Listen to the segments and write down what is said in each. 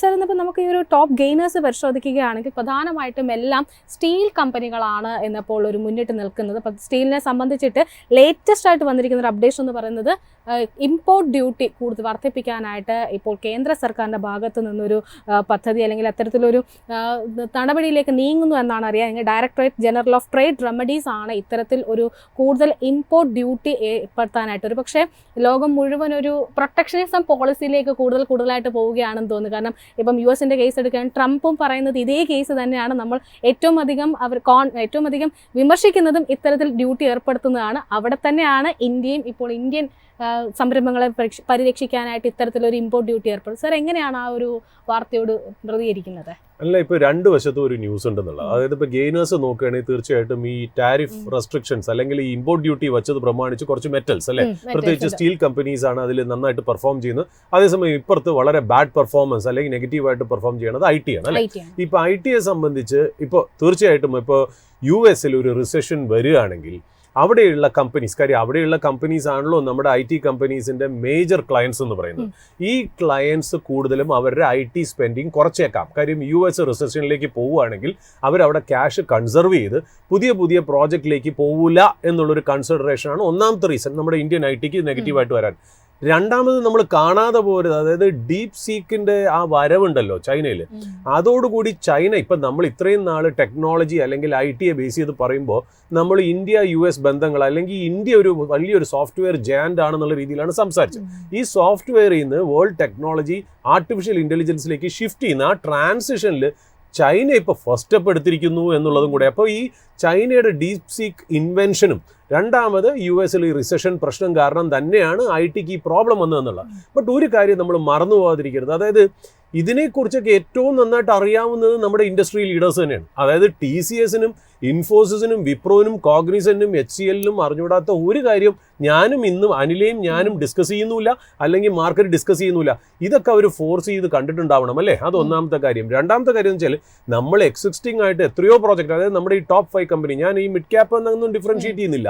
Sir ഇന്നിപ്പോൾ നമുക്ക് ഈ ഒരു ടോപ്പ് ഗെയിനേഴ്സ് പരിശോധിക്കുകയാണെങ്കിൽ പ്രധാനമായിട്ടും എല്ലാം സ്റ്റീൽ കമ്പനികളാണ് എന്നപ്പോൾ ഒരു മുന്നിട്ട് നിൽക്കുന്നത്. അപ്പോൾ സ്റ്റീലിനെ സംബന്ധിച്ചിട്ട് ലേറ്റസ്റ്റ് ആയിട്ട് വന്നിരിക്കുന്ന ഒരു അപ്ഡേഷൻ എന്ന് പറയുന്നത് ഇമ്പോർട്ട് ഡ്യൂട്ടി കൂടുതൽ വർദ്ധിപ്പിക്കാനായിട്ട് ഇപ്പോൾ കേന്ദ്ര സർക്കാരിൻ്റെ ഭാഗത്തു നിന്നൊരു പദ്ധതി അല്ലെങ്കിൽ അത്തരത്തിലൊരു നടപടിയിലേക്ക് നീങ്ങുന്നു എന്നാണ് അറിയാം. Directorate general of trade remedies ആണ് ഇത്തരത്തിൽ ഒരു കൂടുതൽ ഇമ്പോർട്ട് ഡ്യൂട്ടി ഏർപ്പെടുത്താനായിട്ട്. ഒരു പക്ഷേ ലോകം മുഴുവൻ ഒരു പ്രൊട്ടക്ഷനിസം പോളിസിയിലേക്ക് കൂടുതലായിട്ട് പോവുകയാണെന്ന് തോന്നുന്നു. കാരണം ഇപ്പം US-ൻ്റെ കേസ് എടുക്കാൻ ട്രംപും പറയുന്നത് ഇതേ കേസ് തന്നെയാണ്. നമ്മൾ ഏറ്റവും അധികം വിമർശിക്കുന്നതും ഇത്തരത്തിൽ ഡ്യൂട്ടി ഏർപ്പെടുത്തുന്നതാണ്. അവിടെ തന്നെയാണ് ഇന്ത്യയും ഇപ്പോൾ ഇന്ത്യൻ സംരംഭങ്ങളെ പരിരക്ഷിക്കാനായിട്ട് ഇത്തരത്തിലൊരു ഇമ്പോർട്ട് ഡ്യൂട്ടി ഏർപ്പെടും. സാർ എങ്ങനെയാണ് ആ ഒരു വാർത്തയോട് പ്രതികരിക്കുന്നത്? അല്ല, ഇപ്പോൾ രണ്ട് വശത്തും ഒരു ന്യൂസ് ഉണ്ടെന്നുള്ളത്. അതായത് ഇപ്പോൾ ഗെയിനേഴ്സ് നോക്കുകയാണെങ്കിൽ തീർച്ചയായിട്ടും ഈ ടാരിഫ് റെസ്ട്രിക്ഷൻസ് അല്ലെങ്കിൽ ഈ ഇമ്പോർട്ട് ഡ്യൂട്ടി വെച്ചത് പ്രമാണിച്ച് കുറച്ച് മെറ്റൽസ് അല്ലെ, പ്രത്യേകിച്ച് സ്റ്റീൽ കമ്പനീസ് ആണ് അതിൽ നന്നായിട്ട് പെർഫോം ചെയ്യുന്നത്. അതേസമയം ഇപ്പുറത്ത് വളരെ ബാഡ് പെർഫോമൻസ് അല്ലെങ്കിൽ നെഗറ്റീവായിട്ട് പെർഫോം ചെയ്യുന്നത് IT ആണ് അല്ലെ. ഇപ്പോൾ IT-യെ സംബന്ധിച്ച് ഇപ്പോൾ തീർച്ചയായിട്ടും ഇപ്പോൾ US-ൽ ഒരു റിസഷൻ വരികയാണെങ്കിൽ അവിടെയുള്ള കമ്പനീസ്, കാര്യം അവിടെയുള്ള കമ്പനീസ് ആണല്ലോ നമ്മുടെ IT കമ്പനീസിൻ്റെ മേജർ ക്ലയൻസ് എന്ന് പറയുന്നത്. ഈ ക്ലയൻസ് കൂടുതലും അവരുടെ IT സ്പെൻഡിങ് കുറച്ചേക്കാം. കാര്യം US റിസഷനിലേക്ക് പോവുകയാണെങ്കിൽ അവരവിടെ ക്യാഷ് കൺസർവ് ചെയ്ത് പുതിയ പ്രോജക്റ്റിലേക്ക് പോവില്ല എന്നുള്ളൊരു കൺസിഡറേഷനാണ് ഒന്നാമത്തെ റീസൺ നമ്മുടെ ഇന്ത്യൻ IT-ക്ക് നെഗറ്റീവായിട്ട് വരാൻ. രണ്ടാമത് നമ്മൾ കാണാതെ പോരുത്, അതായത് ഡീപ് സീക്കിൻ്റെ ആ വരവുണ്ടല്ലോ ചൈനയിൽ, അതോടുകൂടി ചൈന ഇപ്പം നമ്മൾ ഇത്രയും നാൾ ടെക്നോളജി അല്ലെങ്കിൽ IT-യെ ബേസ് ചെയ്ത് പറയുമ്പോൾ നമ്മൾ US ബന്ധങ്ങൾ അല്ലെങ്കിൽ ഇന്ത്യ ഒരു വലിയൊരു സോഫ്റ്റ്വെയർ ജയന്റ് ആണെന്നുള്ള രീതിയിലാണ് സംസാരിച്ചത്. ഈ സോഫ്റ്റ്വെയറിൽ നിന്ന് വേൾഡ് ടെക്നോളജി ആർട്ടിഫിഷ്യൽ ഇൻ്റലിജൻസിലേക്ക് ഷിഫ്റ്റ് ചെയ്യുന്ന ആ ട്രാൻസിഷനിൽ ചൈന ഇപ്പോൾ ഫസ്റ്റ് സ്റ്റെപ്പ് എടുത്തിരിക്കുന്നു എന്നുള്ളതും കൂടെ. അപ്പോൾ ഈ ചൈനയുടെ ഡീപ് സീക്ക് ഇൻവെൻഷനും രണ്ടാമത് US-ൽ ഈ റിസഷൻ പ്രശ്നം കാരണം തന്നെയാണ് IT-ക്ക് ഈ പ്രോബ്ലം വന്നതെന്നുള്ളത്. ബട്ട് ഒരു കാര്യം നമ്മൾ മറന്നു പോകാതിരിക്കരുത്, അതായത് ഇതിനെക്കുറിച്ചൊക്കെ ഏറ്റവും നന്നായിട്ട് അറിയാവുന്നത് നമ്മുടെ ഇൻഡസ്ട്രി ലീഡേഴ്സ് തന്നെയാണ്. അതായത് TCS-നും ഇൻഫോസിസിനും വിപ്രോനും കോഗ്നിസന്റിനും HCL-നും അറിഞ്ഞുകൂടാത്ത ഒരു കാര്യം ഇന്നും അനിലെയും ഞാനും ഡിസ്കസ് ചെയ്യുന്നില്ല, അല്ലെങ്കിൽ മാർക്കറ്റ് ഡിസ്കസ് ചെയ്യുന്നില്ല. ഇതൊക്കെ അവർ ഫോഴ്സ് ചെയ്ത് കണ്ടിട്ടുണ്ടാവണം അല്ലേ. അത് ഒന്നാമത്തെ കാര്യം. രണ്ടാമത്തെ കാര്യം എന്ന് വെച്ചാൽ നമ്മൾ എക്സിസ്റ്റിംഗ് ആയിട്ട് എത്രയോ പ്രോജക്റ്റ്, അതായത് നമ്മുടെ ഈ ടോപ്പ് 5 കമ്പനി, ഞാൻ ഈ മിഡ് ക്യാപ്പ് എന്നൊന്നും ഡിഫറൻഷിയേറ്റ് ചെയ്യുന്നില്ല,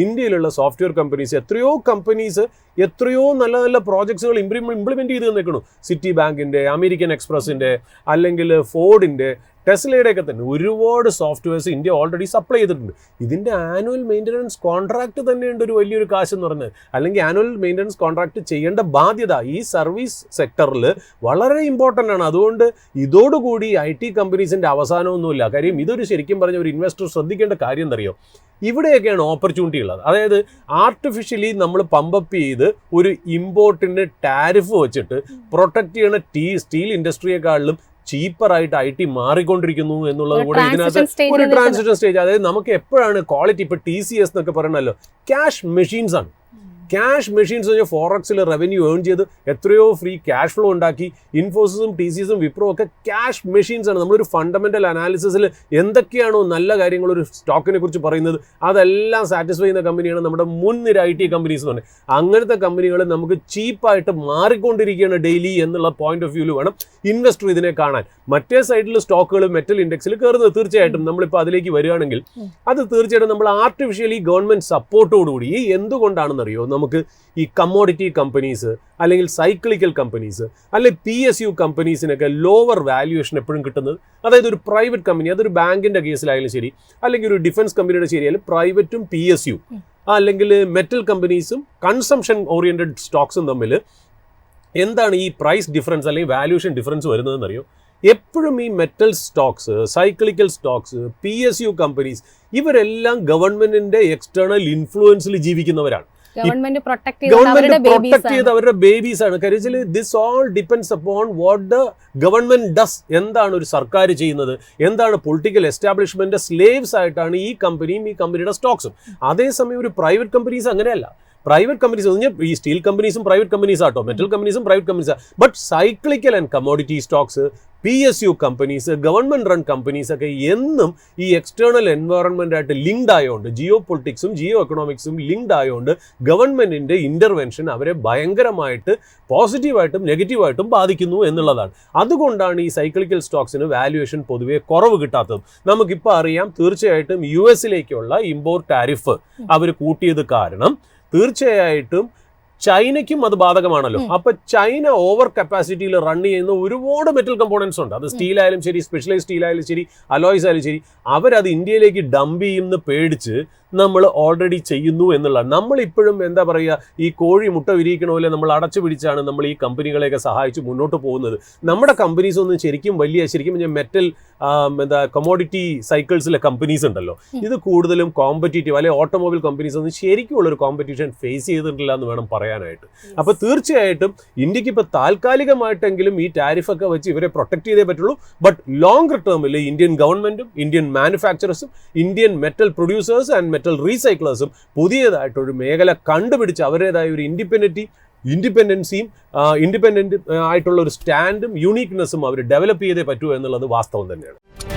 ഇന്ത്യയിലുള്ള സോഫ്റ്റ്വെയർ കമ്പനീസ് എത്രയോ കമ്പനീസ് എത്രയോ നല്ല പ്രോജക്ട്സുകൾ ഇംപ്ലിമെൻറ്റ് ചെയ്ത് തന്നേക്കണു. സിറ്റി ബാങ്കിൻ്റെ, അമേരിക്കൻ എക്സ്പ്രസിൻ്റെ, അല്ലെങ്കിൽ ഫോർഡിൻ്റെ, ടെസ്ലയുടെ ഒക്കെ തന്നെ ഒരുപാട് സോഫ്റ്റ്വെയർസ് ഇന്ത്യ ഓൾറെഡി സപ്ലൈ ചെയ്തിട്ടുണ്ട്. ഇതിൻ്റെ ആനുവൽ മെയിൻ്റനൻസ് കോൺട്രാക്ട് തന്നെയുണ്ട് ഒരു വലിയൊരു കാശെന്ന് പറഞ്ഞത്. അല്ലെങ്കിൽ ആനുവൽ മെയിൻ്റനൻസ് കോൺട്രാക്ട് ചെയ്യേണ്ട ബാധ്യത ഈ സർവീസ് സെക്ടറിൽ വളരെ ഇമ്പോർട്ടൻ്റ് ആണ്. അതുകൊണ്ട് ഇതോടുകൂടി IT കമ്പനീസിൻ്റെ അവസാനമൊന്നുമില്ല. കാര്യം ഇതൊരു ശരിക്കും പറഞ്ഞ ഒരു ഇൻവെസ്റ്റർ ശ്രദ്ധിക്കേണ്ട കാര്യം എന്തറിയോ, ഇവിടെയൊക്കെയാണ് ഓപ്പർച്യൂണിറ്റി ഉള്ളത്. അതായത് ആർട്ടിഫിഷ്യലി നമ്മൾ പമ്പപ്പ് ചെയ്ത് ഒരു ഇമ്പോർട്ടിൻ്റെ ടാരിഫ് വെച്ചിട്ട് പ്രൊട്ടക്ട് ചെയ്യണ സ്റ്റീൽ ഇൻഡസ്ട്രിയെക്കാളിലും ചീപ്പറായിട്ട് IT മാറിക്കൊണ്ടിരിക്കുന്നു എന്നുള്ളത് കൂടെ ഇതിനകത്ത് ഒരു ട്രാൻസിഷൻ സ്റ്റേജ്. അതായത് നമുക്ക് എപ്പോഴാണ് ക്വാളിറ്റി, ഇപ്പോൾ TCS എന്നൊക്കെ പറയണല്ലോ, ക്യാഷ് മെഷീൻസ് ആണ്. ക്യാഷ് മെഷീൻസ് കഴിഞ്ഞാൽ ഫോറക്സിൽ റവന്യൂ ഏൺ ചെയ്ത് എത്രയോ ഫ്രീ ക്യാഷ് ഫ്ലോ ഉണ്ടാക്കി. ഇൻഫോസിസും TCS-ഉം വിപ്രോ ഒക്കെ ക്യാഷ് മെഷീൻസ് ആണ്. നമ്മളൊരു ഫണ്ടമെൻ്റൽ അനാലിസിസിൽ എന്തൊക്കെയാണോ നല്ല കാര്യങ്ങൾ ഒരു സ്റ്റോക്കിനെ കുറിച്ച് പറയുന്നത് അതെല്ലാം സാറ്റിസ്ഫൈ ചെയ്യുന്ന കമ്പനിയാണ് നമ്മുടെ മുൻനിര IT കമ്പനീസ് എന്ന് പറഞ്ഞത്. അങ്ങനത്തെ കമ്പനികൾ നമുക്ക് ചീപ്പായിട്ട് മാറിക്കൊണ്ടിരിക്കുകയാണ് ഡെയിലി എന്നുള്ള പോയിന്റ് ഓഫ് വ്യൂവിൽ വേണം ഇൻവെസ്റ്റർ ഇതിനെ കാണാൻ. മറ്റേ സൈഡിൽ സ്റ്റോക്കുകൾ മെറ്റൽ ഇൻഡെക്സിൽ കയറുന്നത് തീർച്ചയായിട്ടും നമ്മളിപ്പോൾ അതിലേക്ക് വരികയാണെങ്കിൽ അത് തീർച്ചയായിട്ടും നമ്മൾ ആർട്ടിഫിഷ്യലി ഗവൺമെൻറ് സപ്പോർട്ടോടുകൂടി, എന്തുകൊണ്ടാണെന്നറിയോ, നമുക്ക് ഈ കമ്മോഡിറ്റി കമ്പനീസ് അല്ലെങ്കിൽ സൈക്ലിക്കൽ കമ്പനീസ് അല്ലെങ്കിൽ PSU കമ്പനീസിനൊക്കെ ലോവർ വാല്യുവേഷൻ എപ്പോഴും കിട്ടുന്നത്. അതായത് ഒരു പ്രൈവറ്റ് കമ്പനി, അതൊരു ബാങ്കിൻ്റെ കേസിലായാലും ശരി, അല്ലെങ്കിൽ ഒരു ഡിഫൻസ് കമ്പനിയുടെ ശരിയായാലും പ്രൈവറ്റും PSU അല്ലെങ്കിൽ മെറ്റൽ കമ്പനീസും കൺസംഷൻ ഓറിയൻറ്റഡ് സ്റ്റോക്സും തമ്മിൽ എന്താണ് ഈ പ്രൈസ് ഡിഫറൻസ് അല്ലെങ്കിൽ വാല്യുവേഷൻ ഡിഫറൻസ് വരുന്നതെന്നറിയോ, എപ്പോഴും ഈ metal stocks, cyclical stocks, PSU companies ഇവരെല്ലാം ഗവൺമെന്റിന്റെ എക്സ്റ്റേണൽ ഇൻഫ്ലുവൻസിൽ ജീവിക്കുന്നവരാണ്. ഗവൺമെന്റ് പ്രൊട്ടക്ട് ചെയ്ത് അവരുടെ ബേബീസ് ആണ്. കാര്യം this all depends upon what the government does. എന്താണ് ഒരു സർക്കാർ ചെയ്യുന്നത്, എന്താണ് പൊളിറ്റിക്കൽ എസ്റ്റാബ്ലിഷ്മെന്റ് സ്ലേവ്സ് ആയിട്ടാണ് ഈ കമ്പനിയും ഈ കമ്പനിയുടെ സ്റ്റോക്സും. അതേസമയം ഒരു പ്രൈവറ്റ് കമ്പനീസ് അങ്ങനെയല്ല. പ്രൈവറ്റ് കമ്പനീസ് എന്ന് പറഞ്ഞാൽ ഈ സ്റ്റീൽ കമ്പനീസും പ്രൈവറ്റ് കമ്പനീസ് ആട്ടോ, മെറ്റൽ കമ്പനീസും പ്രൈവറ്റ് കമ്പനീസാണ്. But cyclical and commodity stocks, PSU companies, government run കമ്പനീസൊക്കെ എന്നും ഈ എക്സ്റ്റേണൽ എൻവയോൺമെൻറ്റായിട്ട് ലിങ്ക്ഡ് ആയതുകൊണ്ട്, ജിയോ പൊളിറ്റിക്സും ജിയോ എക്കണോമിക്സും ലിങ്ക്ഡ് ആയതുകൊണ്ട് ഗവൺമെൻറ്റിൻ്റെ ഇൻ്റർവെൻഷൻ അവരെ ഭയങ്കരമായിട്ട് പോസിറ്റീവായിട്ടും നെഗറ്റീവായിട്ടും ബാധിക്കുന്നു എന്നുള്ളതാണ്. അതുകൊണ്ടാണ് ഈ സൈക്ലിക്കൽ സ്റ്റോക്സിന് വാല്യുവേഷൻ പൊതുവെ കുറവ് കിട്ടാത്തത്. നമുക്കിപ്പോൾ അറിയാം, തീർച്ചയായിട്ടും US-ലേക്കുള്ള ഇമ്പോർട്ട് ടാരിഫ് അവർ കൂട്ടിയത് കാരണം തീർച്ചയായിട്ടും ചൈനയ്ക്കും അത് ബാധകമാണല്ലോ. അപ്പൊ ചൈന ഓവർ കപ്പാസിറ്റിയിൽ റൺ ചെയ്യുന്ന ഒരുപാട് മെറ്റൽ കമ്പോണൻസ് ഉണ്ട്. അത് സ്റ്റീൽ ആയാലും ശരി, സ്പെഷ്യലൈസ് സ്റ്റീൽ ആയാലും ശരി, അലോയ്സ് ആയാലും ശരി, അവരത് ഇന്ത്യയിലേക്ക് ഡംപ് ചെയ്യുമെന്ന് പേടിച്ച് നമ്മൾ ഓൾറെഡി ചെയ്യുന്നു എന്നുള്ളതാണ്. നമ്മളിപ്പോഴും എന്താ പറയുക, ഈ കോഴി മുട്ട വിരിയിക്കണ പോലെ നമ്മൾ അടച്ചു പിടിച്ചാണ് നമ്മൾ ഈ കമ്പനികളെയൊക്കെ സഹായിച്ച് മുന്നോട്ട് പോകുന്നത്. നമ്മുടെ കമ്പനീസ് ഒന്നും ശരിക്കും മെറ്റൽ കമോഡിറ്റി സൈക്കിൾസിലെ കമ്പനീസ് ഉണ്ടല്ലോ, ഇത് കൂടുതലും കോമ്പറ്റീറ്റീവ് അല്ലെങ്കിൽ ഓട്ടോമൊബൈൽ കമ്പനീസ് ഒന്നും ശരിക്കും ഉള്ളൊരു കോമ്പറ്റീഷൻ ഫേസ് ചെയ്തിട്ടില്ല എന്ന് വേണം പറയാനായിട്ട്. അപ്പോൾ തീർച്ചയായിട്ടും ഇന്ത്യക്ക് ഇപ്പോൾ താൽക്കാലികമായിട്ടെങ്കിലും ഈ ടാരിഫൊക്കെ വെച്ച് ഇവരെ പ്രൊട്ടക്ട് ചെയ്തേ പറ്റുള്ളൂ. ബട്ട് ലോങ്ങർ ടേമിൽ ഇന്ത്യൻ ഗവൺമെന്റും ഇന്ത്യൻ മാനുഫാക്ചറേഴ്സും Indian metal producers and metal റീസൈക്ലേഴ്സും പുതിയതായിട്ടൊരു മേഖല കണ്ടുപിടിച്ച് അവരുടേതായ ഒരു ഇൻഡിപെൻഡൻസിയും ഇൻഡിപെൻഡന്റ് ആയിട്ടുള്ള ഒരു സ്റ്റാൻഡും യൂണീക്നെസ്സും അവർ ഡെവലപ്പ് ചെയ്തേ പറ്റൂ എന്നുള്ളത് വാസ്തവം തന്നെയാണ്.